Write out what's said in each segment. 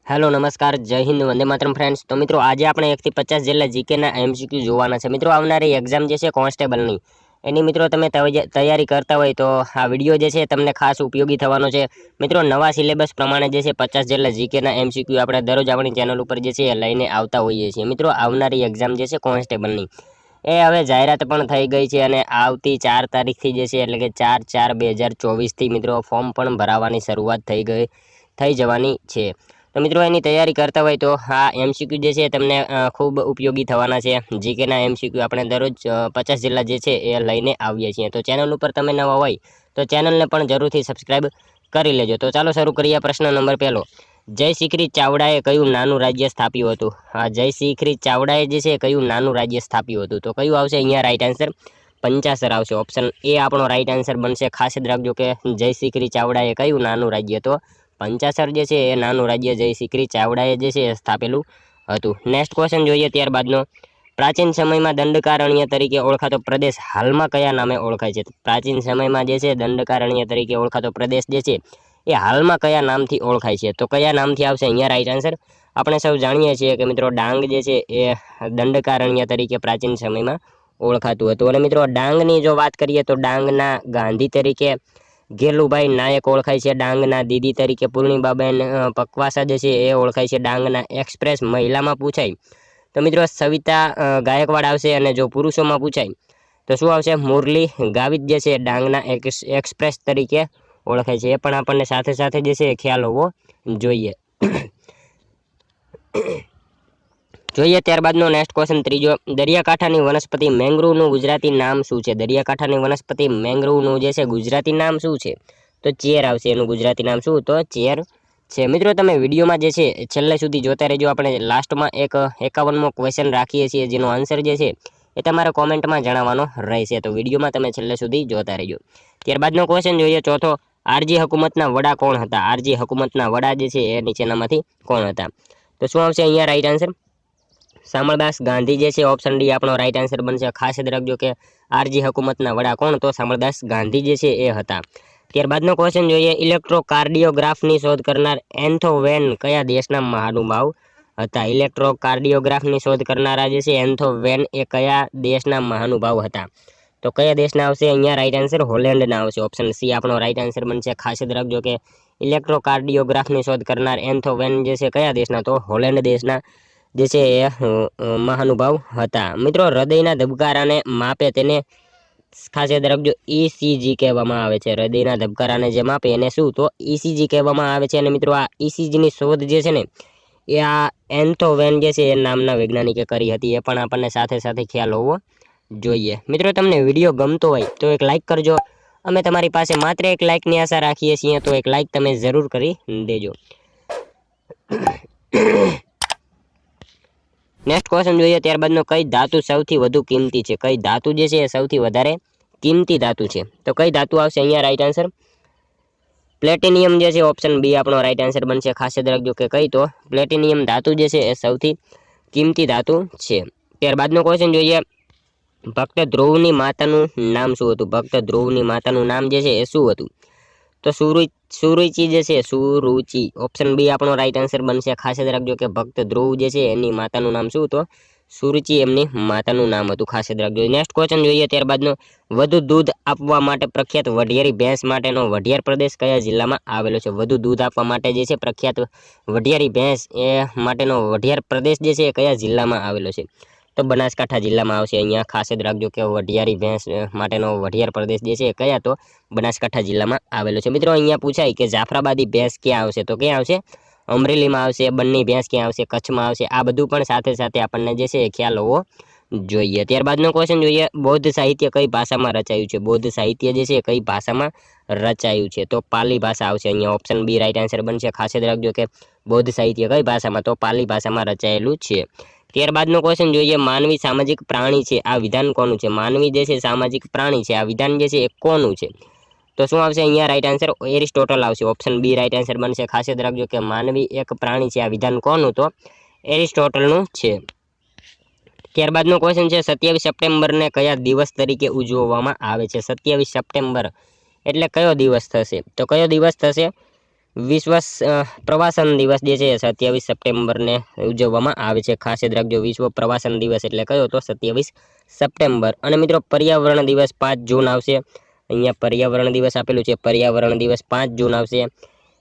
Hello नमस्कार जय Hind Vande Mataram friends. तो मित्रों आज આપણે 1 થી 50 જેટલા જીકેના એમસીક્યુ જોવાના છે। મિત્રો આવનારી એક્ઝામ જે છે કોન્સ્ટેબલની એની મિત્રો તમે તૈયારી કરતા હોય તો આ વિડિયો જે છે તમને ખાસ ઉપયોગી થવાનો છે। મિત્રો નવા સિલેબસ પ્રમાણે જે છે 50 જેટલા જીકેના એમસીક્યુ આપણે દરરોજ આપણી ચેનલ ઉપર જે છે લઈને આવતા હોઈએ છીએ। મિત્રો આવનારી એક્ઝામ જે છે કોન્સ્ટેબલની એ હવે જાહેરાત પણ થઈ ગઈ છે અને આવતી 4 તારીખથી જે છે એટલે કે 4/4/2024 થી મિત્રો ફોર્મ પણ ભરાવાની શરૂઆત થઈ જવાની છે। तो मित्रों एनी तैयारी करता हो तो हाँ एमसीक्यू जे छे तमने खूब उपयोगी थवाना छे। जीकेना एमसीक्यू आपणे दररोज 50 जिल्ला जे छे ए लईने आवीए छीए। तो चेनल पर तमे नवा होय तो चेनलने पण जरूरथी सब्सक्राइब करी लेजो। तो चालो शरू करीए। प्रश्न नंबर 1 जयशिखरी चावड़ाए कयुं नानुं राज्य स्थाप्युं हतुं? हाँ जयशिखरी चावड़ाए जे छे कयुं नानुं राज्य स्थाप्युं हतुं? तो कयुं आवशे अहींया राइट आंसर? पंचासर आवशे। ऑप्शन ए आपणो राइट आंसर बनशे। खास याद राखजो के जयशिखरी चावड़ाए कयुं नानुं राज्य तो पंचासर जे छे ए नानुं राज्य जयशिखरी चावड़ाए जे छे स्थापेलुं हतुं। नेक्स्ट क्वेश्चन जोईए त्यारबादनो प्राचीन समय में दंडकारण्य तरीके ओळखातो प्रदेश हालमां कया नामे ओळखाय छे? प्राचीन समय में जे छे दंडकारण्य तरीके ओळखातो प्रदेश जे छे ए हालमां कया नामथी ओळखाय छे? तो कया नामथी आवशे अहींया राइट आंसर? आपणे सौ जाणीए छीए के मित्रों डांग जे छे ए दंडकारण्य तरीके प्राचीन समय में ओळखातुं हतुं। अने मित्रों डांगनी जो वात करीए तो डांगना गांधी तरीके गेलुभाई नायक ओळखाय छे। डांगना दीदी तरीके पूर्णिमाबेन पकवासा जे छे ए ओळखाय छे। डांगना एक्सप्रेस महिलामां पूछाय तो मित्रों सविता गायकवाड़ आवशे। अने जो पुरुषोमां पूछाय तो शुं आवशे? मुरली गावित जे छे डांगना एक्सप्रेस तरीके ओळखाय छे। ए पण आपणने साथे साथे जे छे ख्याल होवो जोईए। जोईए त्यारबादनो नेक्स्ट क्वेश्चन त्रीजो दरियाकांठानी वनस्पति मेंग्रोवनुं गुजराती नाम शुं छे? दरियाकांठानी वनस्पति मेंग्रोवनुं जे छे गुजराती नाम शुं छे? तो चेर आवशे। एनुं गुजराती नाम शुं? तो चेर छे। मित्रों तमे विडियोमां जे छे छेल्ले सुधी जोता रहेजो। आपणे लास्टमां एक 51मो क्वेश्चन राखीए छीए जेनो आंसर जे छे ए तमारे कॉमेंटमां जणाववानो रहेशे। तो विडियोमां तमे छेल्ले सुधी जोता रहेजो। त्यारबादनो क्वेश्चन जोईए चौथो आरजी हुकूमतना वडा कोण हता? आरजी हुकूमतना वडा जे छे ए नीचेनामांथी कोण हता? तो शुं आवशे अहींया राइट आंसर? शामळदास गांधी जे छे। ऑप्शन डी आपणो राइट आंसर बनशे। खास याद राखजो के आरजी हुकूमतना वडा कोण? तो शामळदास गांधी जे छे ए हता। त्यारबादनो क्वेश्चन जोईए इलेक्ट्रोकार्डियोग्राफनी शोध करनार एन्थो वेन कया देशना महानुभाव हता? इलेक्ट्रोकार्डियोग्राफनी शोध करनारा जे छे एन्थो वेन ए कया देशना महानुभाव हता? तो कया देशना आवशे अहींया राइट आंसर? होलेन्डना आवशे। ऑप्शन सी आपणो राइट आंसर बनशे। खास याद राखजो के इलेक्ट्रोकार्डियोग्राफनी शोध करनार एन्थो वेन जे छे कया देशना? तो होलेन्ड देशना जे छे ए महानुभाव हता। मित्रों हृदयना धबकाराने मापे तेने खास याद राखजो ईसीजी कहेवामां आवे छे। हृदयना धबकाराने जे मापे एने शुं? तो ईसीजी कहेवामां आवे छे। अने मित्रों आ ईसीजी नी शोध जे छे ने ए आ एन्थो वेन जे छे ए नामना वैज्ञानिके करी हती। ए पण आपणने साथे साथे ख्याल होवो जोईए। मित्रों तमने विडियो गमतो होय तो एक लाइक करजो। अमे तमारी पासे मात्र एक लाइकनी आशा राखीए छीए तो एक लाइक तमे जरूर करी देजो। नेक्स्ट क्वेश्चन जोईए त्यारबादनो कई धातु सौथी वधु किंमती छे? कई धातु जे छे सौथी वधारे किंमती धातु छे? तो कई धातु आवशे अहींया राइट आंसर? प्लेटिनियम जे छे। ऑप्शन बी आपणो राइट आंसर बनशे। खास याद राखजो के कई तो प्लेटिनियम धातु जे छे ए सौथी किंमती धातु छे। त्यारबादनो क्वेश्चन जोईए भक्त ध्रुवनी मातानुं नाम शुं हतुं? भक्त ध्रुवनी मातानुं नाम जे छे ए शुं हतुं? तो सुरुचि जे छे सुरुचि। ऑप्शन बी आपणो राइट आंसर बनशे। खास याद राखजो के भक्त ध्रुव जे छे एनी मातानुं नाम शुं? तो सुरुचि एमनी मातानुं नाम हतुं। खास याद राखजो। नेक्स्ट क्वेश्चन जोईए त्यारबादनो વધુ दूध आपवा माटे प्रख्यात वढियारी भैंस माटेनो वढियार प्रदेश कया जिल्लामां आवेलो छे? વધુ दूध आपवा माटे जे छे प्रख्यात वढियारी भैंस ए माटेनो वढियार प्रदेश जे छे कया जिल्लामां आवेलो छे? तो बनासकांठा जिल्लामां आवशे। अहींया खास याद राखजो के वढियारी भैंस माटेनो वढियार प्रदेश जे छे कया? तो बनासकांठा जिल्लामां आवेलो छे। मित्रों अहींया पूछाय के जाफराबादी भैंस क्यां आवशे? तो क्यां आवशे? अमरेलीमां आवशे। बन्नी भैंस क्यां आवशे? कच्छमां आवशे। आ बधुं पण साथे साथे आपणने जे छे ख्याल होवो जोईए। त्यारबादनो क्वेश्चन जोईए बौद्ध साहित्य कई भाषामां रचायुं छे? बौद्ध साहित्य जे छे कई भाषामां रचायुं छे? तो पाली भाषा आवशे। अहींया ऑप्शन बी राइट आंसर बनशे। खास याद राखजो के बौद्ध साहित्य कई भाषामां? तो पाली भाषामां रचायेलुं छे। त्यारबादनो क्वेश्चन जोईए मानवी सामाजिक प्राणी छे आ विधान कोनुं छे? मानवी जे छे सामाजिक प्राणी छे आ विधान जे छे ए कोनुं छे? तो शुं आवशे अहींया राइट आंसर? एरिस्टोटल आवशे। ऑप्शन बी राइट आंसर बनशे। खास याद राखजो के मानवी एक प्राणी छे आ विधान कोनुं? तो एरिस्टोटलनुं छे। त्यारबादनो क्वेश्चन छे 27 सप्टेम्बर ने कया दिवस तरीके उजववामां आवे छे? 27 सप्टेम्बर એટલે કયો દિવસ થશે? તો કયો દિવસ થશે? વિશ્વ પ્રવાસન દિવસ જે છે 27 સપ્ટેમ્બરને ઉજવવામાં આવે છે, ખાસ યાદ રાખજો. વિશ્વ પ્રવાસન દિવસ એટલે કયો તો 27 સપ્ટેમ્બર. અને મિત્રો પર્યાવરણ દિવસ 5 જૂન આવશે. અહીંયા પર્યાવરણ દિવસ આપેલું છે, પર્યાવરણ દિવસ 5 જૂન આવશે.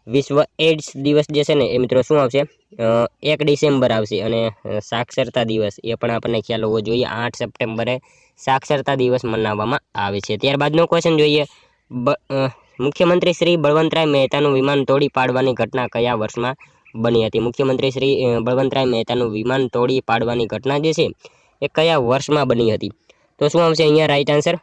વિશ્વ એડ્સ દિવસ જે છે ને એ મિત્રો શું આવશે, 1 ડિસેમ્બર આવશે. અને સાક્ષરતા દિવસ એ પણ આપણને ખ્યાલ હોવો જોઈએ, 8 સપ્ટેમ્બરે સાક્ષરતા દિવસ મનાવવામાં આવે છે. ત્યારબાદનો ક્વેશ્ચન જોઈએ, મુખ્યમંત્રી શ્રી બળવંતરાય મહેતાનું વિમાન તોડી પાડવાની ઘટના કયા વર્ષમાં બની હતી? મુખ્યમંત્રી શ્રી બળવંતરાય મહેતાનું વિમાન તોડી પાડવાની ઘટના જે છે એ કયા વર્ષમાં બની હતી? તો શું આવશે અહીંયા રાઈટ આન્સર?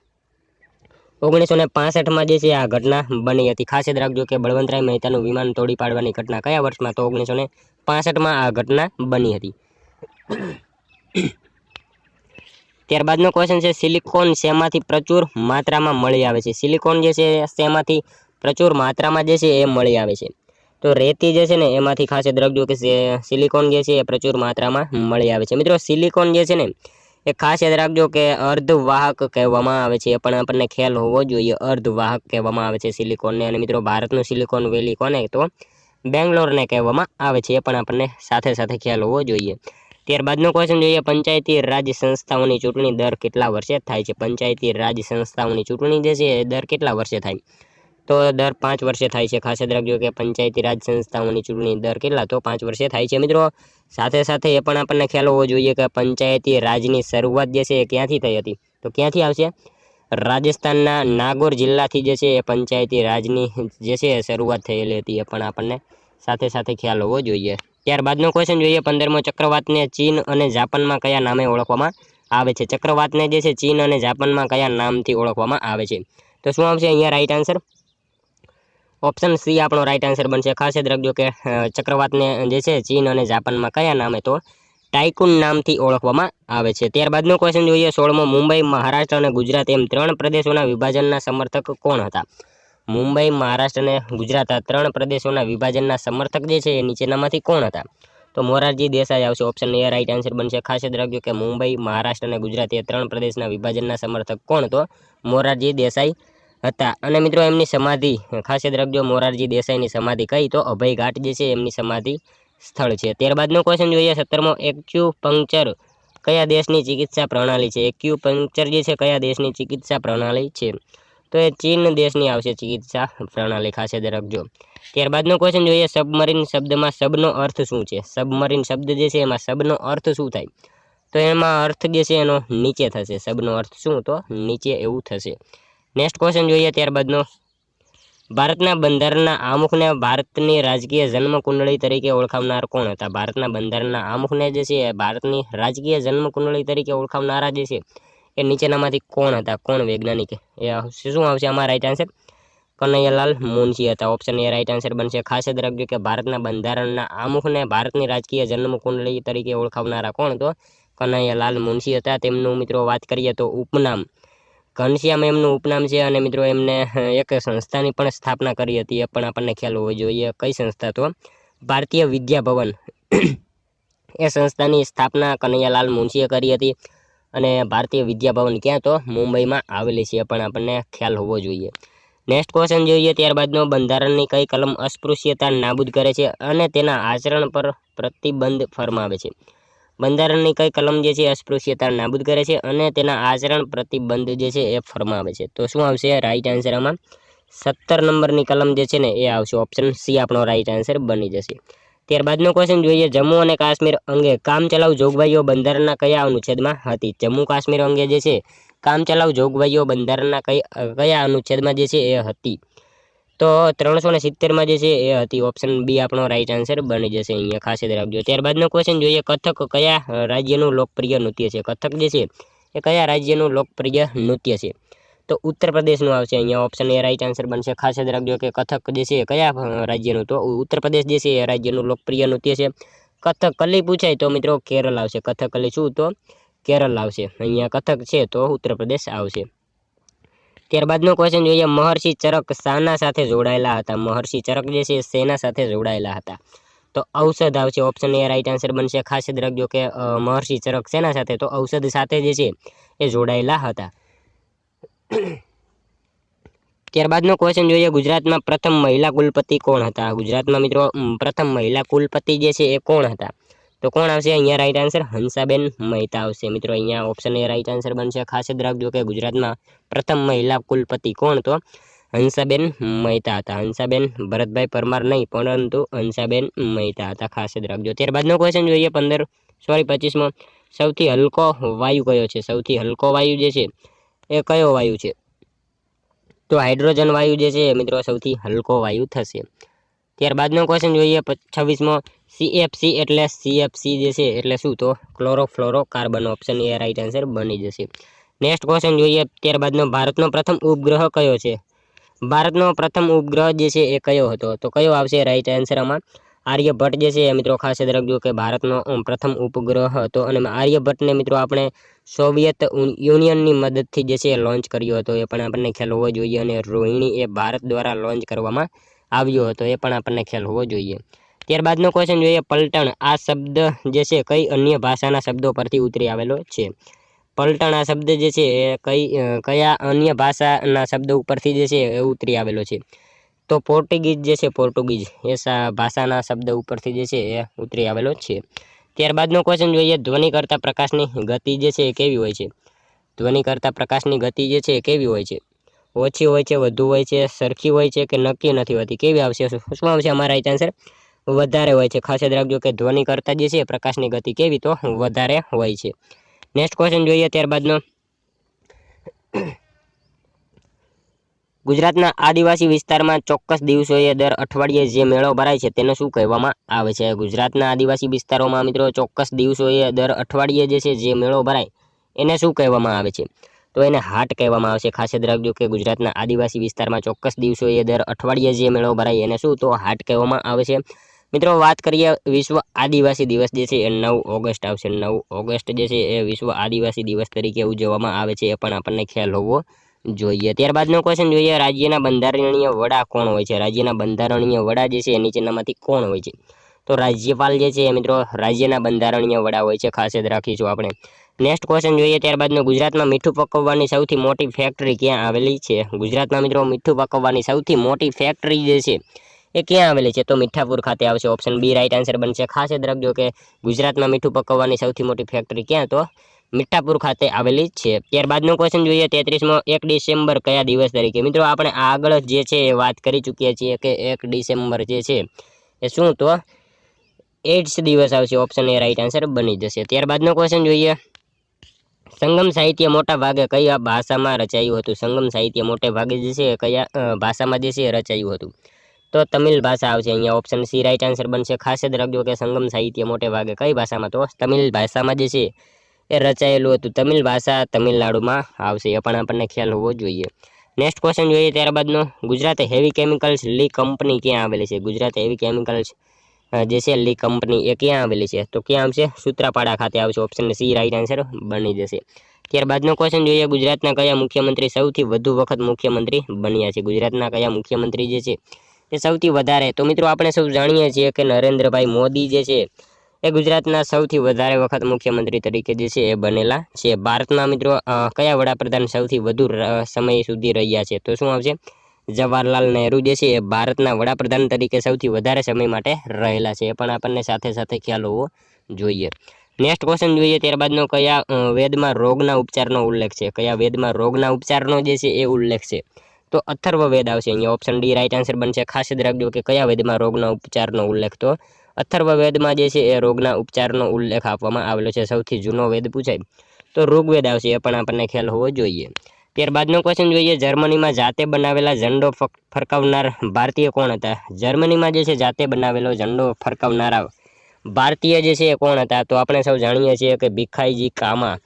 1965માં જે છે આ ઘટના બની હતી. ખાસ યાદ રાખજો કે બળવંતરાય મહેતાનું વિમાન તોડી પાડવાની ઘટના કયા વર્ષમાં? તો 1965માં આ ઘટના બની હતી. ત્યારબાદનો ક્વેશ્ચન છે, સિલિકોન શેમાંથી પ્રચુર માત્રામાં મળી આવે છે? સિલિકોન જે છે શેમાંથી પ્રચુર માત્રામાં જે છે એ મળી આવે છે? તો રેતી જે છે ને એમાંથી ખાસ યાદ રાખજો કે સિલિકોન જે છે એ પ્રચુર માત્રામાં મળી આવે છે. મિત્રો સિલિકોન જે છે ને એ ખાસ યાદ રાખજો કે અર્ધવાહક કહેવામાં આવે છે, એ પણ આપણને ખ્યાલ હોવો જોઈએ. અર્ધવાહક કહેવામાં આવે છે સિલિકોનને. અને મિત્રો ભારતનું સિલિકોન વેલી કોને? તો બેંગ્લોરને કહેવામાં આવે છે, એ પણ આપણને સાથે સાથે ખ્યાલ હોવો જોઈએ. ત્યારબાદનો ક્વેશ્ચન જોઈએ, પંચાયતી રાજ સંસ્થાઓની ચૂંટણી દર કેટલા વર્ષે થાય છે? પંચાયતી રાજ સંસ્થાઓની ચૂંટણી જે છે એ દર કેટલા વર્ષે થાય? તો દર 5 વર્ષે થાય છે. ખાસ યાદ રાખજો કે પંચાયતી રાજ સંસ્થાઓની ચૂંટણી દર કેટલા? તો 5 વર્ષે થાય છે. મિત્રો સાથે સાથે એ પણ આપણને ખ્યાલ હોવો જોઈએ કે પંચાયતી રાજની શરૂઆત જે છે એ ક્યાંથી થઈ હતી? તો ક્યાંથી આવશે? રાજસ્થાનના નાગોર જિલ્લાથી જે છે એ પંચાયતી રાજની જે છે શરૂઆત થયેલી હતી, એ પણ આપણને સાથે સાથે ખ્યાલ હોવો જોઈએ. ત્યારબાદનો ક્વેશ્ચન જોઈએ, 15મો, ચક્રવાતને ચીન અને જાપાનમાં કયા નામે ઓળખવામાં આવે છે? ચક્રવાતને જે છે ચીન અને જાપાનમાં કયા નામથી ઓળખવામાં આવે છે? તો શું આવશે અહીંયા રાઈટ આન્સર? ઓપ્શન સી આપણો રાઈટ આન્સર બનશે. ખાસ યાદ રાખજો કે ચક્રવાતને જે છે ચીન અને જાપાનમાં કયા નામે? તો ટાઇકુન નામથી ઓળખવામાં આવે છે. ત્યારબાદનો ક્વેશ્ચન જોઈએ, 16મો, મુંબઈ, મહારાષ્ટ્ર અને ગુજરાત એમ 3 પ્રદેશોના વિભાજનના સમર્થક કોણ હતા? મુંબઈ, મહારાષ્ટ્ર અને ગુજરાત આ 3 પ્રદેશોના વિભાજનના સમર્થક જે છે એ નીચેનામાંથી કોણ હતા? તો મોરારજી દેસાઈ આવશે. ઓપ્શન એ રાઈટ આન્સર બનશે. ખાસ યાદ રાખજો કે મુંબઈ, મહારાષ્ટ્ર અને ગુજરાત એ 3 પ્રદેશના વિભાજનના સમર્થક કોણ? તો મોરારજી દેસાઈ હતા. અને મિત્રો એમની સમાધિ ખાસ યાદ રાખજો, મોરારજી દેસાઈની સમાધિ કઈ? તો અભય ઘાટ જે છે એમની સમાધિ સ્થળ છે. ત્યારબાદનો ક્વેશ્ચન જોઈએ, 17મો, એક્યુપંક્ચર કયા દેશની ચિકિત્સા પ્રણાલી છે? એક્યુપંક્ચર જે છે કયા દેશની ચિકિત્સા પ્રણાલી છે? તો એ ચીન દેશની આવશે ચિકિત્સા પ્રણાલી. ખાસ યાદ રાખજો. ત્યારબાદનો ક્વેશ્ચન જોઈએ, સબમરીન શબ્દમાં સબનો અર્થ શું છે? સબમરીન શબ્દ જે છે એમાં સબનો અર્થ શું થાય? તો એમાં અર્થ જે છે એનો નીચે થશે. સબનો અર્થ શું? તો નીચે એવું થશે. નેક્સ્ટ ક્વેશ્ચન જોઈએ ત્યારબાદનો, ભારતના બંધારણના આમુખને ભારતની રાજકીય જન્મ કુંડળી તરીકે ઓળખાવનાર કોણ હતા? ભારતના બંધારણના આમુખને જે છે ભારતની રાજકીય જન્મ કુંડળી તરીકે ઓળખાવનારા જે છે એ નીચેનામાંથી કોણ હતા? કોણ વૈજ્ઞાનિક? એ શું આવશે આમાં રાઈટ આન્સર? કનૈયાલાલ મુનશી હતા. ઓપ્શન એ રાઈટ આન્સર બનશે. ખાસ યાદ રાખજો કે ભારતના બંધારણના આમુખને ભારતની રાજકીય જન્મ કુંડળી તરીકે ઓળખાવનારા કોણ? તો કનૈયાલાલ મુનશી હતા. તેમનું મિત્રો વાત કરીએ તો ઉપનામ ઘનશ્યામ એમનું ઉપનામ છે. અને મિત્રો એમને એક સંસ્થાની પણ સ્થાપના કરી હતી, એ પણ આપણને ખ્યાલ હોવો જોઈએ. કઈ સંસ્થા? તો ભારતીય વિદ્યા ભવન એ સંસ્થાની સ્થાપના કનૈયાલાલ મુનશીએ કરી હતી. અને ભારતીય વિદ્યા ભવન ક્યાં? તો મુંબઈમાં આવેલી છે, એ પણ આપણને ખ્યાલ હોવો જોઈએ. નેક્સ્ટ ક્વેશ્ચન જોઈએ ત્યારબાદનો, બંધારણની કઈ કલમ અસ્પૃશ્યતા નાબૂદ કરે છે અને તેના આચરણ પર પ્રતિબંધ ફરમાવે છે? બંધારણની કઈ કલમ જે છે અસ્પૃશ્યતા નાબૂદ કરે છે અને તેના આચરણ પ્રતિબંધ જે છે એ ફરમાવે છે? તો શું આવશે રાઈટ આન્સર આમાં? 17 નંબરની કલમ જે છે ને એ આવશે. ઓપ્શન સી આપણો રાઈટ આન્સર બની જશે. ત્યારબાદનો ક્વેશ્ચન જોઈએ, જમ્મુ અને કાશ્મીર અંગે કામચલાઉ જોગવાઈઓ બંધારણના કયા અનુચ્છેદમાં હતી? જમ્મુ કાશ્મીર અંગે જે છે કામચલાઉ જોગવાઈઓ બંધારણના કયા અનુચ્છેદમાં જે છે એ હતી? તો 370માં જે છે એ હતી. ઓપ્શન બી આપણો રાઈટ આન્સર બની જશે અહીંયા. ખાસ યાદ રાખજો. ત્યારબાદનો ક્વેશ્ચન જોઈએ, કથક કયા રાજ્યનું લોકપ્રિય નૃત્ય છે? કથક જે છે એ કયા રાજ્યનું લોકપ્રિય નૃત્ય છે? તો ઉત્તર પ્રદેશનું આવશે અહીંયા. ઓપ્શન એ રાઈટ આન્સર બનશે. ખાસ યાદ રાખજો કે કથક જે છે કયા રાજ્યનું? તો ઉત્તર પ્રદેશ જે છે એ રાજ્યનું લોકપ્રિય નૃત્ય છે. કથકલી પૂછાય તો મિત્રો કેરળ આવશે. કથકલી શું? તો કેરળ આવશે. અહીંયા કથક છે તો ઉત્તર પ્રદેશ આવશે. ત્યારબાદનો ક્વેશ્ચન જોઈએ, મહર્ષિ ચરક શાના સાથે જોડાયેલા હતા? મહર્ષિ ચરક જે છે શેના સાથે જોડાયેલા હતા? તો ઔષધ આવશે. ઓપ્શન એ રાઈટ આન્સર બનશે. ખાસ યાદ રાખજો કે મહર્ષિ ચરક શેના સાથે? તો ઔષધ સાથે જે છે એ જોડાયેલા હતા. ત્યારબાદનો ક્વેશ્ચન જોઈએ, ગુજરાતમાં પ્રથમ મહિલા કુલપતિ કોણ હતા? ગુજરાતમાં મિત્રો પ્રથમ મહિલા કુલપતિ જે છે એ કોણ હતા? તો કોણ આવશે અહીંયા રાઈટ આન્સર? હંસાબેન મહેતા આવશે મિત્રો. અહીંયા ઓપ્શન એ રાઈટ આન્સર બનશે. ખાસ જ રાખજો કે ગુજરાતમાં પ્રથમ મહિલા કુલપતિ કોણ? તો હંસાબેન મહેતા હતા. હંસાબેન ભરતભાઈ પરમાર નહીં, પરંતુ હંસાબેન મહેતા હતા. ખાસ જ રાખજો. ત્યારબાદનો ક્વેશ્ચન જોઈએ 25મો, સૌથી હલકો વાયુ કયો છે? સૌથી હલકો વાયુ જે છે એ કયો વાયુ છે? તો હાઇડ્રોજન વાયુ જે છે મિત્રો સૌથી હલકો વાયુ થશે. ત્યારબાદનો ક્વેશ્ચન જોઈએ 26મો, CFC એટલે CFC જે છે એટલે શું? તો chlorofluoro carbon. Option A right answer બની જશે. નેક્સ્ટ ક્વેશ્ચન જોઈએ ત્યારબાદનો, ભારતનો પ્રથમ ઉપગ્રહ કયો છે? ભારતનો પ્રથમ ઉપગ્રહ જે છે એ કયો હતો? તો કયો આવશે રાઈટ આન્સર આમાં? આર્યભટ્ટ જે છે મિત્રો. ખાસ યાદ રાખજો કે ભારતનો પ્રથમ ઉપગ્રહ હતો અને આર્યભટ્ટને મિત્રો આપણે સોવિયત યુનિયનની મદદથી જે છે લોન્ચ કર્યો હતો, એ પણ આપણને ખ્યાલ હોવો જોઈએ. અને રોહિણી એ ભારત દ્વારા લોન્ચ કરવામાં આવ્યો હતો, એ પણ આપણને ખ્યાલ હોવો જોઈએ. ત્યારબાદનો ક્વેશ્ચન જોઈએ, પલટણ આ શબ્દ જે છે કઈ અન્ય ભાષાના શબ્દો પરથી ઉતરી આવેલો છે? પલટણ આ શબ્દ જે છે એ કયા અન્ય ભાષાના શબ્દ ઉપરથી જે છે એ ઉતરી આવેલો છે? તો પોર્ટુગીઝ જે છે, પોર્ટુગીઝ એ ભાષાના શબ્દ ઉપરથી જે છે એ ઉતરી આવેલો છે. ત્યારબાદનો ક્વેશ્ચન જોઈએ, ધ્વનિ કરતા પ્રકાશની ગતિ જે છે એ કેવી હોય છે? ધ્વનિ કરતા પ્રકાશની ગતિ જે છે એ કેવી હોય છે? ઓછી હોય છે, વધુ હોય છે, સરખી હોય છે કે નક્કી નથી હોતી? કેવી આવશે? શું આવશે અમારા રાઈટ આન્સર? વધારે હોય છે. ખાસ યાદ રાખજો કે ધ્વનિ કરતા જે છે પ્રકાશની ગતિ કેવી? તો વધારે હોય છે. નેક્સ્ટ ક્વેશ્ચન જોઈએ ત્યારબાદનો, ગુજરાતના આદિવાસી વિસ્તારમાં ચોક્કસ દિવસોએ દર અઠવાડિયે જે મેળો ભરાય છે તેને શું કહેવામાં આવે છે? ગુજરાતના આદિવાસી વિસ્તારોમાં મિત્રો ચોક્કસ દિવસોએ દર અઠવાડિયે જે છે જે મેળો ભરાય એને શું કહેવામાં આવે છે? તો એને હાટ કહેવામાં આવશે. ખાસ યાદ રાખજો કે ગુજરાતના આદિવાસી વિસ્તારમાં ચોક્કસ દિવસોએ દર અઠવાડિયે જે મેળો ભરાય એને શું? તો હાટ કહેવામાં આવે છે. મિત્રો વાત કરીએ વિશ્વ આદિવાસી દિવસ જે છે એ 9 ઓગસ્ટ આવશે. 9 ઓગસ્ટ જે છે એ વિશ્વ આદિવાસી દિવસ તરીકે ઉજવવામાં આવે છે, એ પણ આપણને ખ્યાલ હોવો જોઈએ. ત્યારબાદનો ક્વેશ્ચન જોઈએ, રાજ્યના બંધારણીય વડા કોણ હોય છે? રાજ્યના બંધારણીય વડા જે છે એ નીચેનામાંથી કોણ હોય છે? તો રાજ્યપાલ જે છે મિત્રો રાજ્યના બંધારણીય વડા હોય છે. ખાસ યાદ રાખીશું આપણે. નેક્સ્ટ ક્વેશ્ચન જોઈએ ત્યારબાદનો, ગુજરાતમાં મીઠું પકવવાની સૌથી મોટી ફેક્ટરી ક્યાં આવેલી છે? ગુજરાતમાં મિત્રો મીઠું પકવવાની સૌથી મોટી ફેક્ટરી જે છે એ ક્યાં આવેલી છે? તો મીઠાપુર ખાતે આવશે. ઓપ્શન બી રાઈટ આન્સર બનશે. ખાસ યાદ રાખજો કે ગુજરાતમાં મીઠું પકવવાની સૌથી મોટી ફેક્ટરી ક્યાં? તો મીઠાપુર ખાતે આવેલી છે. ત્યારબાદનો ક્વેશ્ચન જોઈએ 33મો, 1 ડિસેમ્બર કયા દિવસ તરીકે? મિત્રો આપણે આગળ જે છે એ વાત કરી ચૂક્યા છીએ કે 1 ડિસેમ્બર જે છે એ શું? તો એઇડ્સ દિવસ આવશે. ઓપ્શન એ રાઈટ આન્સર બની જશે. ત્યારબાદનો ક્વેશ્ચન જોઈએ, સંગમ સાહિત્ય મોટા ભાગે કયા ભાષામાં રચાયું હતું? સંગમ સાહિત્ય મોટે ભાગે જે છે કયા ભાષામાં જે છે રચાયું હતું? તો તમિલ ભાષા આવશે. અહીંયા ઓપ્શન સી રાઈટ આન્સર બનશે. ખાસ જ રાખજો કે સંગમ સાહિત્ય મોટે ભાગે કઈ ભાષામાં? તો તમિલ ભાષામાં જે છે એ રચાયેલું હતું. તમિલ ભાષા તમિલનાડુમાં આવશે, એ પણ આપણને ખ્યાલ હોવો જોઈએ. નેક્સ્ટ ક્વેશ્ચન જોઈએ ત્યારબાદનો, ગુજરાત હેવી કેમિકલ્સ લી કંપની ક્યાં આવેલી છે? ગુજરાત હેવી કેમિકલ્સ જે છે લી કંપની એ ક્યાં આવેલી છે? તો ક્યાં આવશે? સૂત્રાપાડા ખાતે આવશે. ઓપ્શન સી રાઈટ આન્સર બની જશે. ત્યારબાદનો ક્વેશ્ચન જોઈએ, ગુજરાતના કયા મુખ્યમંત્રી સૌથી વધુ વખત મુખ્યમંત્રી બન્યા છે? ગુજરાતના કયા મુખ્યમંત્રી જે છે એ સૌથી વધારે? તો મિત્રો આપણે સૌ જાણીએ છીએ કે નરેન્દ્રભાઈ મોદી જે છે એ ગુજરાતના સૌથી વધારે વખત મુખ્યમંત્રી તરીકે જે છે એ બનેલા છે. ભારતના મિત્રો કયા વડાપ્રધાન સૌથી વધુ સમય સુધી રહ્યા છે? તો શું આવશે? જવાહરલાલ નહેરુ જે છે એ ભારતના વડાપ્રધાન તરીકે સૌથી વધારે સમય માટે રહેલા છે, એ પણ આપણને સાથે સાથે ખ્યાલ હોવો જોઈએ. નેક્સ્ટ ક્વેશ્ચન જોઈએ ત્યારબાદનો, કયા વેદમાં રોગના ઉપચારનો ઉલ્લેખ છે? કયા વેદમાં રોગના ઉપચારનો જે છે એ ઉલ્લેખ છે? તો અથર્વવેદ આવશે. અહીંયા ઓપ્શન ડી રાઈટ આન્સર બનશે. ખાસ જ રાખજો કે કયા વેદમાં રોગના ઉપચારનો ઉલ્લેખ? તો અથર્વવેદમાં જે છે એ રોગના ઉપચારનો ઉલ્લેખ આપવામાં આવેલો છે. સૌથી જૂનો વેદ પૂછાય તો ઋગ્વેદ આવશે, એ પણ આપણને ખ્યાલ હોવો જોઈએ. ત્યારબાદનો ક્વેશ્ચન જોઈએ, જર્મનીમાં જાતે બનાવેલા ઝંડો ફરકાવનાર ભારતીય કોણ હતા? જર્મનીમાં જે છે જાતે બનાવેલો ઝંડો ફરકાવનારા ભારતીય જે છે એ કોણ હતા? તો આપણે સૌ જાણીએ છીએ કે ભીખાઈજી કામા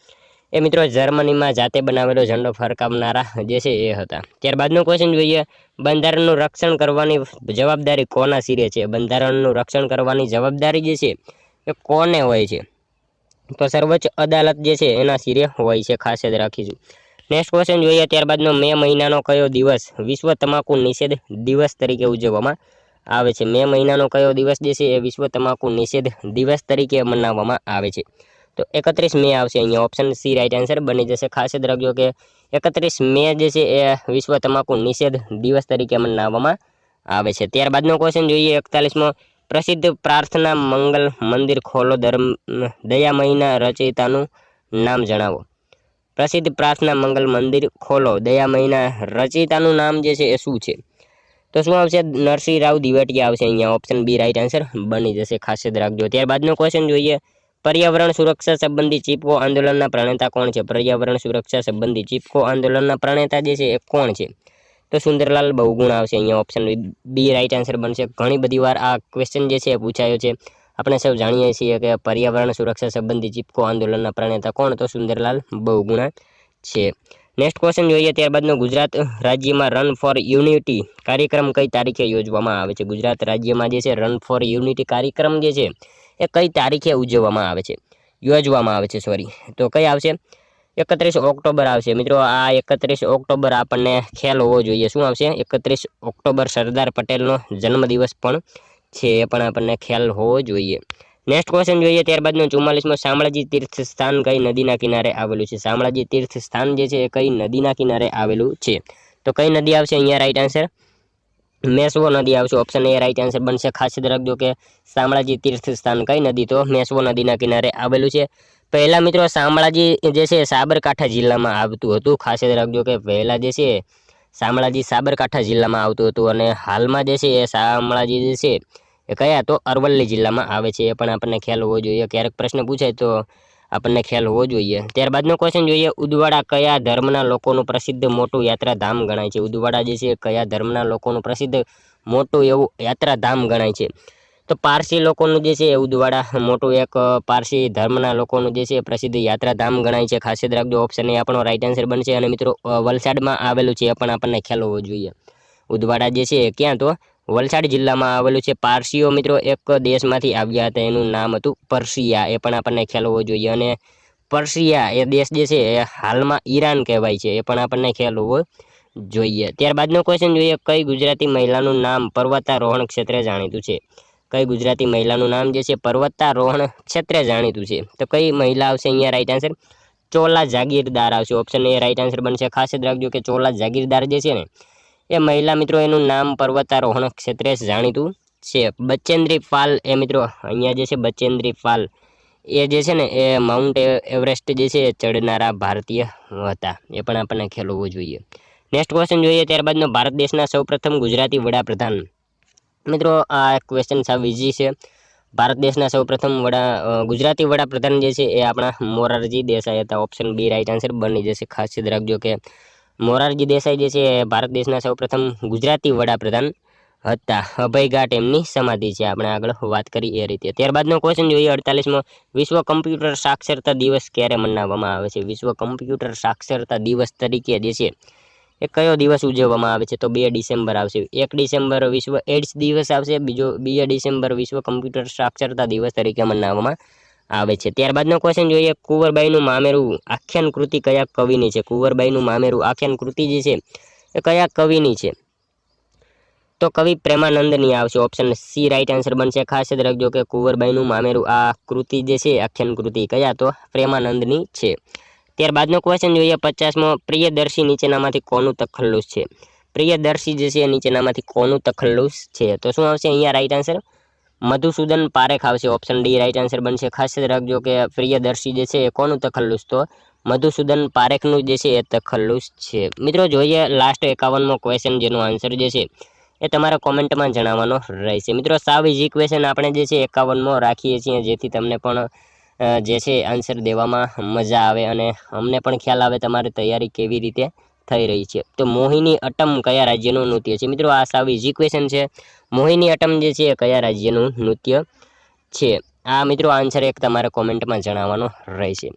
એ મિત્રો જર્મનીમાં જાતે બનાવેલો ઝંડો ફરકાવનારા જે છે એ હતા. ત્યારબાદનો ક્વેશ્ચન જોઈએ, બંધારણનું રક્ષણ કરવાની જવાબદારી કોના સિરે છે? બંધારણનું રક્ષણ કરવાની જવાબદારી જે છે એ કોને હોય છે? તો સર્વોચ્ચ અદાલત જે છે એના સિરે હોય છે. ખાસ જ રાખીશું. નેક્સ્ટ ક્વેશ્ચન જોઈએ ત્યારબાદનો, મે મહિનાનો કયો દિવસ વિશ્વ તમાકુ નિષેધ દિવસ તરીકે ઉજવવામાં આવે છે? મે મહિનાનો કયો દિવસ જે છે એ વિશ્વ તમાકુ નિષેધ દિવસ તરીકે મનાવવામાં આવે છે? તો 31 મે આવશે અહીંયા ઓપ્શન સી રાઈટ આન્સર બની જશે. ખાસ યાદ રાખજો કે 31 મે જે છે એ વિશ્વ તમાકુ નિષેધ દિવસ તરીકે મનાવવામાં આવે છે. ત્યારબાદનો ક્વેશ્ચન જોઈએ 41મો. પ્રસિદ્ધ પ્રાર્થના મંગલ મંદિર ખોલો દયામયના રચયિતાનું નામ જણાવો. પ્રસિદ્ધ પ્રાર્થના મંગલ મંદિર ખોલો દયામયના રચયિતાનું નામ જે છે એ શું છે? તો શું આવશે? નરસિંહ રાવ દિવેટિયા આવશે અહીંયા ઓપ્શન બી રાઈટ આન્સર બની જશે. ખાસ યાદ રાખજો. ત્યારબાદનો ક્વેશ્ચન જોઈએ પર્યાવરણ સુરક્ષા સંબંધી ચીપકો આંદોલનના પ્રણેતા કોણ છે? પર્યાવરણ સુરક્ષા સંબંધી ચીપકો આંદોલનના પ્રણેતા જે છે એ કોણ છે? તો સુંદરલાલ બહુગુણ આવશે અહીંયા ઓપ્શન બી રાઈટ આન્સર બનશે. ઘણી બધી વાર આ ક્વેશ્ચન જે છે એ પૂછાયો છે. આપણે સૌ જાણીએ છીએ કે પર્યાવરણ સુરક્ષા સંબંધી ચીપકો આંદોલનના પ્રણેતા કોણ? તો સુંદરલાલ બહુગુણા છે. નેક્સ્ટ ક્વેશ્ચન જોઈએ ત્યારબાદનો ગુજરાત રાજ્યમાં રન ફોર યુનિટી કાર્યક્રમ કઈ તારીખે યોજવામાં આવે છે? ગુજરાત રાજ્યમાં જે છે રન ફોર યુનિટી કાર્યક્રમ જે છે એ કઈ તારીખે ઉજવવામાં આવે છે? યોજવામાં આવે છે સોરી. તો કઈ આવશે? 31 ઓક્ટોબર આવશે. મિત્રો આ 31 ઓક્ટોબર આપણને ખ્યાલ હોવો જોઈએ. શું આવશે? 31 ઓક્ટોબર સરદાર પટેલનો જન્મદિવસ પણ છે, એ પણ આપણને ખ્યાલ હોવો જોઈએ. નેક્સ્ટ ક્વેશ્ચન જોઈએ ત્યારબાદનો 44મો. શામળાજી તીર્થ સ્થાન કઈ નદીના કિનારે આવેલું છે? શામળાજી તીર્થ સ્થાન જે છે એ કઈ નદીના કિનારે આવેલું છે? તો કઈ નદી આવશે અહીંયા રાઈટ આન્સર? મેસવો નદી આવશે. ઓપ્શન એ રાઈટ આન્સર બનશે. ખાસ યાદ રાખજો કે શામળાજી તીર્થ સ્થાન કઈ નદી? તો મેસવો નદીના કિનારે આવેલું છે. પહેલા મિત્રો શામળાજી જે છે સાબરકાંઠા જિલ્લામાં આવતું હતું. ખાસ યાદ રાખજો કે પહેલા જે છે શામળાજી સાબરકાંઠા જિલ્લામાં આવતું હતું અને હાલમાં જે છે એ શામળાજી જે છે એ કયા? તો અરવલ્લી જિલ્લામાં આવે છે. એ પણ આપણને ખ્યાલ હોવો જોઈએ. ક્યારેક પ્રશ્ન પૂછાય તો આપણને ખ્યાલ હોવો જોઈએ. ત્યારબાદનો ક્વેશ્ચન જોઈએ ઉદવાડા કયા ધર્મના લોકોનું પ્રસિદ્ધ મોટું યાત્રાધામ ગણાય છે? ઉદવાડા જે છે કયા ધર્મના લોકોનું પ્રસિદ્ધ મોટું એવું યાત્રાધામ ગણાય છે? તો પારસી લોકોનું જે છે ઉદવાડા મોટું એક પારસી ધર્મના લોકોનું જે છે પ્રસિદ્ધ યાત્રાધામ ગણાય છે. ખાસ યાદ રાખજો ઓપ્શન એ આપણો રાઈટ આન્સર બનશે. અને મિત્રો વલસાડમાં આવેલું છે, એ પણ આપણને ખ્યાલ હોવો જોઈએ. ઉદવાડા જે છે ક્યાં? તો વલસાડ જિલ્લામાં આવેલું છે. પારસીઓ મિત્રો એક દેશમાંથી આવ્યા હતા, એનું નામ હતું પર્શિયા, એ પણ આપણને ખ્યાલ હોવો જોઈએ. અને પર્શિયા એ દેશ જે છે એ હાલમાં ઈરાન કહેવાય છે, એ પણ આપણને ખ્યાલ હોવો જોઈએ. ત્યારબાદનો ક્વેશ્ચન જોઈએ કઈ ગુજરાતી મહિલાનું નામ પર્વતારોહણ ક્ષેત્રે જાણીતું છે? કઈ ગુજરાતી મહિલાનું નામ જે છે પર્વતારોહણ ક્ષેત્રે જાણીતું છે? તો કઈ મહિલા આવશે અહીંયા રાઈટ આન્સર? ચોલા જાગીરદાર આવશે. ઓપ્શન એ રાઈટ આન્સર બનશે. ખાસ યાદ રાખજો કે ચોલા જાગીરદાર જે છે ને એ મહિલા મિત્રો એનું નામ પર્વતારોહણ ક્ષેત્રે જાણીતું છે. બચેન્દ્રી પાલ એ મિત્રો અહીંયા જે છે બચેન્દ્રી પાલ એ જે છે ને એ માઉન્ટ એવરેસ્ટ જે છે એ ચડનારા ભારતીય હતા, એ પણ આપણને ખ્યાલ હોવો જોઈએ. નેક્સ્ટ ક્વેશ્ચન જોઈએ ત્યારબાદનો ભારત દેશના સૌપ્રથમ ગુજરાતી વડાપ્રધાન. મિત્રો આ ક્વેશ્ચન સાવ ઇઝી છે. ભારત દેશના સૌપ્રથમ ગુજરાતી વડાપ્રધાન જે છે એ આપણા મોરારજી દેસાઈ હતા. ઓપ્શન બી રાઈટ આન્સર બની જશે. ખાસ યાદ રાખજો કે મોરારજી દેસાઈ જે છે ભારત દેશના સૌપ્રથમ ગુજરાતી વડાપ્રધાન હતા. અભયઘાટ એમની સમાધિ છે, આપણે આગળ વાત કરી એ રીતે. ત્યારબાદનો ક્વેશ્ચન જોઈએ 48મો. વિશ્વ કમ્પ્યુટર સાક્ષરતા દિવસ ક્યારે મનાવવામાં આવે છે? વિશ્વ કમ્પ્યુટર સાક્ષરતા દિવસ તરીકે જે છે એ કયો દિવસ ઉજવવામાં આવે છે? તો 2 ડિસેમ્બર આવશે. 1 ડિસેમ્બર વિશ્વ એડ્સ દિવસ આવશે, બીજો 2 ડિસેમ્બર વિશ્વ કમ્પ્યુટર સાક્ષરતા દિવસ તરીકે મનાવવામાં આવે છે. ત્યારબાદનો ક્વેશ્ચન જોઈએ કુંવરબાઈનું મામેરું આખ્યાન કૃતિ કયા કવિની છે? કુંવરબાઈનું મામેરું આખ્યાન કૃતિ જે છે એ કયા કવિની છે? તો કવિ પ્રેમાનંદની આવશે. ઓપ્શન સી રાઈટ આન્સર બનશે. ખાસ યાદ રાખજો કે કુંવરબાઈનું મામેરું આ કૃતિ જે છે આખ્યાન કૃતિ કયા? તો પ્રેમાનંદની છે. ત્યારબાદનો ક્વેશ્ચન જોઈએ 50મો. પ્રિયદર્શી નીચેનામાંથી કોનું તખલ્લુસ છે? પ્રિયદર્શી જે છે નીચેનામાંથી કોનું તખલ્લુસ છે? તો શું આવશે અહીંયા રાઈટ આન્સર? મધુસૂદન પારેખ આવશે. ઓપ્શન ડી રાઈટ આન્સર બનશે. ખાસ યાદ રાખજો કે પ્રિયદર્શી જે છે એ કોનું તખલ્લુસ? તો મધુસૂદન પારેખનું જે છે એ તખલ્લુસ છે. મિત્રો જોઈએ લાસ્ટ 51મો ક્વેશ્ચન, જેનો આન્સર જે છે એ તમારા કોમેન્ટમાં જણાવવાનો રહેશે. મિત્રો સાવ ઇઝી ક્વેશ્ચન આપણે જે છે 51મો રાખીએ છીએ, જેથી તમને પણ જે છે આન્સર દેવામાં મજા આવે અને અમને પણ ખ્યાલ આવે તમારી તૈયારી કેવી રીતે થઈ રહી છે. તો મોહિની અટમ કયા રાજ્યનું નૃત્ય છે? મિત્રો આ સાવ ઇઝી ક્વેશ્ચન છે. મોહિની અટમ જે છે એ કયા રાજ્યનું નૃત્ય છે? આ મિત્રો આન્સર એક તમારે કોમેન્ટમાં જણાવવાનો રહેશે.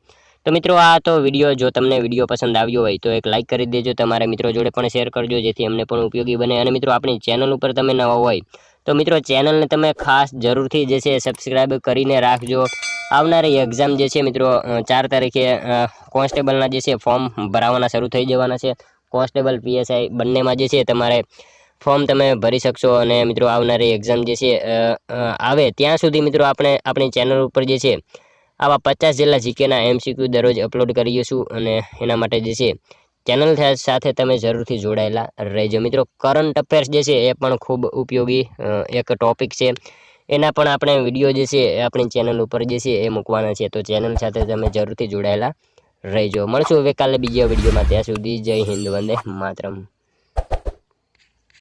તો મિત્રો આ તો વિડીયો, જો તમને વિડીયો પસંદ આવ્યો હોય તો એક લાઇક કરી દેજો, તમારા મિત્રો જોડે પણ શેર કરજો, જેથી અમને પણ ઉપયોગી બને. અને મિત્રો આપણી ચેનલ ઉપર તમે નવા હોય તો મિત્રો ચેનલને તમે ખાસ જરૂરથી જે છે સબસ્ક્રાઈબ કરીને રાખજો. આવનારી એક્ઝામ જે છે મિત્રો 4 તારીખે કોન્સ્ટેબલના જે છે ફોર્મ ભરાવાના શરૂ થઈ જવાના છે. કોન્સ્ટેબલ PSI બંનેમાં જે છે તમારે ફોર્મ તમે ભરી શકશો. અને મિત્રો આવનારી એક્ઝામ જે છે આવે ત્યાં સુધી મિત્રો આપણે આપણી ચેનલ ઉપર જે છે આવા 50 જેટલા જીકેના MCQ દરરોજ અપલોડ કરીએ છું અને એના માટે જે છે ચેનલ સાથે તમે જરૂરથી જોડાયેલા રહેજો મિત્રો. કરંટ અફેર્સ જે છે એ પણ ખૂબ ઉપયોગી એક ટોપિક છે. એના પણ આપણે વિડીયો જે છે એ આપણી ચેનલ ઉપર જે છે એ મૂકવાના છે, તો ચેનલ સાથે તમે જરૂરથી જોડાયેલા રહેજો. મળશું હવે કાલે બીજા વિડીયોમાં. ત્યાં સુધી જય હિન્દ, વંદે માતરમ.